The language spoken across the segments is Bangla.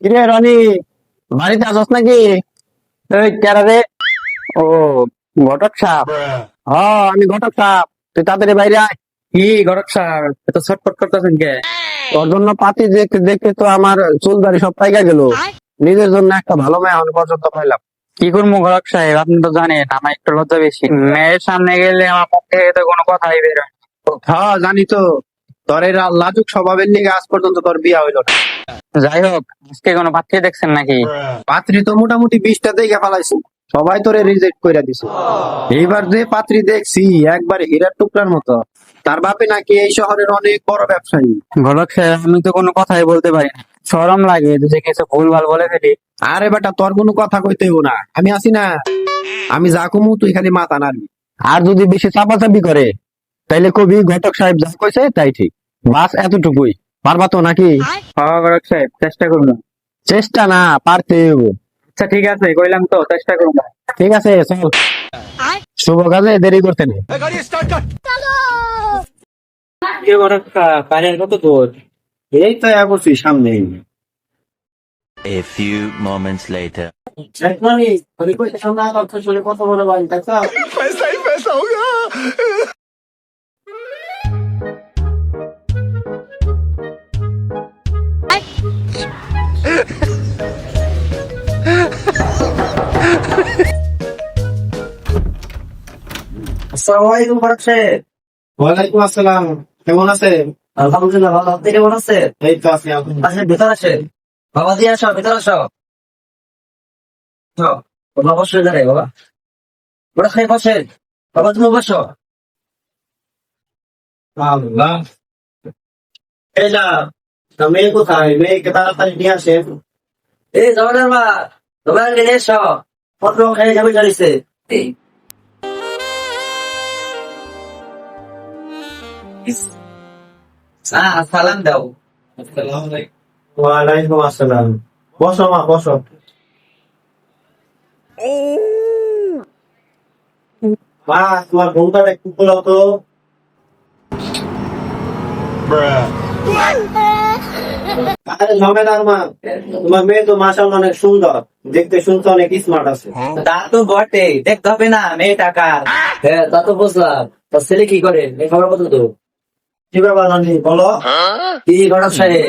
কিরে রনি, বাড়িতে আসস নাকি? এই কেরা রে? ও, ঘটক সাপ। হ্যাঁ, আমি ঘটক সাপ। তুই তাড়াতাড়ি বাইরে আয়। কি গরক স্যার এত ছটফট করতেছেন কে? তোর জন্য পাতি দেখতে দেখতে তো আমার চুল দাড়ি সব পাইকা গেল। নিজের জন্য একটা ভালো মেয়ে এখন পর্যন্ত পাইলাম। কি করবো গরক সাহেব, আপনি তো জানেন আমার একটু লজ্জা বেশি। মেয়ের সামনে গেলে আমার মুখ থেকে তো কোনো কথাই বেরোয় না। হ্যাঁ, জানি তো। তোর এই লাজুক স্বভাবের লিগে আজ পর্যন্ত তোর বিয়া হইলো না। যাই হোক, আজকে কোনো পাত্রী দেখছেন নাকি? পাত্রী তো মোটামুটি 20টা দেখে ফেলাইছি, সবাই তোরে রিজেক্ট কইরা দিছে। এইবার যে পাত্রী দেখছি একবারে হীরার টুকরার মতো। তার বাপে নাকি এই শহরের অনেক বড় ব্যবসায়ী। গরক সাহেব, আমি তো কোনো কথাই বলতে পারি না, শরম লাগে যে কিছু ভুলভাল বলে ফেলি। আরে বেটা, তোর কোনো কথা কইতে হইব না, আমি আছি না। আমি যা কমু তুই খালি মাথা নাড়বি। আর যদি বেশি চাপাচাপি করে তাইলে কবি ঘটক সাহেব যা কইছে তাই ঠিক। বাস এতটুকুই, পারবা তো নাকি? হ্যাঁ গরক সাহেব, চেষ্টা করবো। চেষ্টা না, পারতে হইব। আচ্ছা ঠিক আছে, কইলাম তো চেষ্টা করবো। ঠিক আছে, চল। শুভ কাজে দেরি করতে নেই। কি গরক সাহেব, কারেন্ট কত দূর? এই তো করছি সামনে। A few moments later. কত বড় বাড়ি, দেখো। আসসালামু আলাইকুম ফারুক সাহেব। ওয়ালাইকুম আসসালাম, কেমন আছে? আলহামদুলিল্লাহ ভালো, আপনি কেমন আছেন? এই তো আছি এখন। আসেন, ভিতর আসেন। বাবা দিয়ে আসো, ভিতর আসো। বাবা বসে দাঁড়াই, বাবা ওরা খাই বসেন। বাবা তুমি বসো। আল্লাহ, এই না, তা মেয়ে কোথায়? মেয়েকে তাড়াতাড়ি নিয়ে আসেন। এই জমানের মা, তোমার নিয়ে এসো। পত্র খাই যাবে জানিছে। এই সালাম দাও। ওয়ালাইকুম আসসালাম। বসো মা, বসো। মা, তোমার ঘুমটা একটু খোলো তো। আরে জমেদার মা, তোমার মেয়ে তো মাশাআল্লাহ অনেক সুন্দর, দেখতে শুনতে অনেক স্মার্ট আছে। তা তো বটে, দেখতে হবে না মেয়ে টাকা। হ্যাঁ তা তো বুঝলাম। তার ছেলে কি করে, এই খবর কত তো? কি ব্যাপার রানী, বলো। কি গরম সাহেব,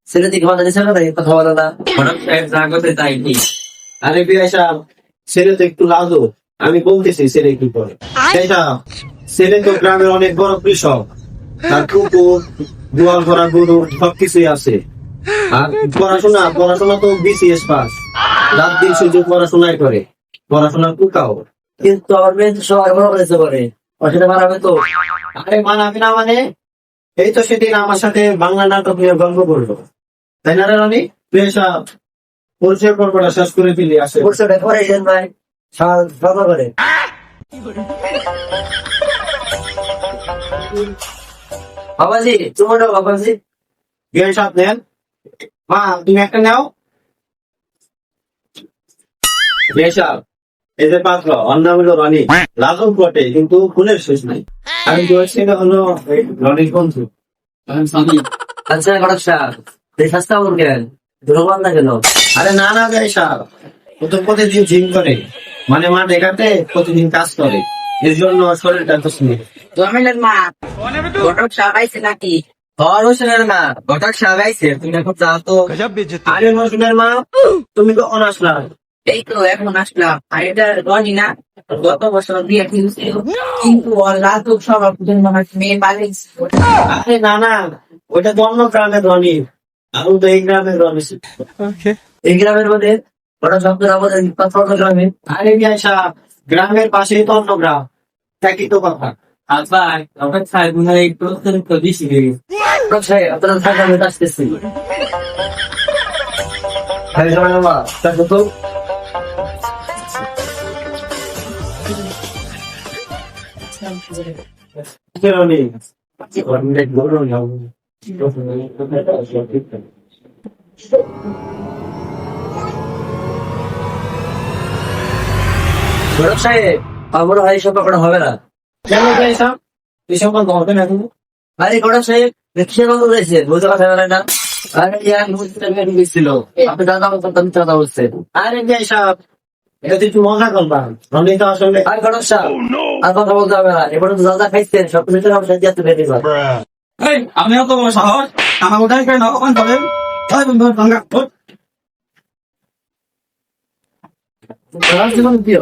ছেলে দিকে কথা দিচ্ছে না, তাই কথা বলো না। গরম সাহেব যা করতে তাই ঠিক। আরে বিয়াই সাহেব, ছেলে তো একটু লাজো, আমি বলতেছি ছেলে কি করে। বিয়াই সাহেব, ছেলে তো গ্রামের অনেক বড় কৃষক, তার পুকুর, গোয়াল ভরা গরু সবকিছুই আছে। আর পড়াশোনা তো বিসিএস পাস, রাত দিন শুধু পড়াশোনাই করে, পড়াশোনার টুকাও। কিন্তু আমার মেয়ে তো সবার বড় করেছে করে, অসুবিধা মারাবে তো। আরে মানাবি না মানে? এই তো সেদিন আমার সাথে বাংলা নাটক নিয়ে গল্প করলো, তাই না রে রানী? বিয়াই সাহেব, পরিচয় পর্বটা শেষ করে ফেলি আসে। পরিচয়টা করে দেন ভাই, সাদা করে। বাবাজি তোমার বাবাজি। বিয়াই সাহেব নেন। মা, তুমি একটা নাও। বিয়াই সাহেব, এই যে পাত্র, অন্য হলো রনি, লাজক বটে কিন্তু ফুলের শেষ নাই। আমি ছেলে হলো রনির বন্ধু। আচ্ছা গরম সাহেব, এই সস্তা কেন ধন্যবাদ না কেন? আরে না না বিয়াই সাহেব, ও তো প্রতিদিন জিম করে, মানে মা দেখাতে প্রতিদিন কাজ করে, এর জন্য ওর শরীরটা তো স্মিত। জমিনের মা, ঘটক সাহেব আইছে নাকি? হর হোসেনের মা, ঘটক সাহেব আইছে, তুমি এখন যাও তো। আরে মৌসুমের মা, তুমি কখন আসলা? এই তো এখন আসলাম। আর এটা রনি না, গত বছর বিয়ে ঠিক ছিল, কিন্তু ওর লাতুক স্বভাব মেয়ে পালিয়েছে। আরে না না, ওইটা তো অন্য গ্রামের রনি, আমি তো এই গ্রামের রনি। এই গ্রামের মধ্যে ওরা শব্দ আমাদের গ্রামে। আরে বিয়াই সাহেব, গ্রামের পাশেই তো অন্য গ্রাম, একই তো কথা। আচ্ছা আমার সাহেব গুনার একটু অত্যন্ত বেশি হয়ে গেছে। আপনারা থাকা আমি আসতেছি। হ্যাঁ জমিনের মা, দেখো তো। রনি, ঘটক সাহেব আমার ভাই সব ব্যাপারটা হবে না। কেন ভাই সাহেব এই সম্পর্ক হবে না তুমি? আরে ঘটক সাহেব রিক্সা কত দিয়েছে বুঝতে কথা বলে না। আরে ইয়ার মুস্তার গাড়ি গেছিল আপনি দাদা করতাম দাদা বলছেন। আরে ভাই সাহেব এটা তো একটু মজা করলাম, আমি তো আসলে আর ঘটক সাহেব আর কথা বলতে হবে না, এবার তো দাদা খাইছেন সব কিছু আমার সাথে এত বেঁধে যাবে। এই আপনি অত বড় সাহস আমার ওটাই কেন ওখান বলেন তাই বন্ধু ভাঙা জীবন কি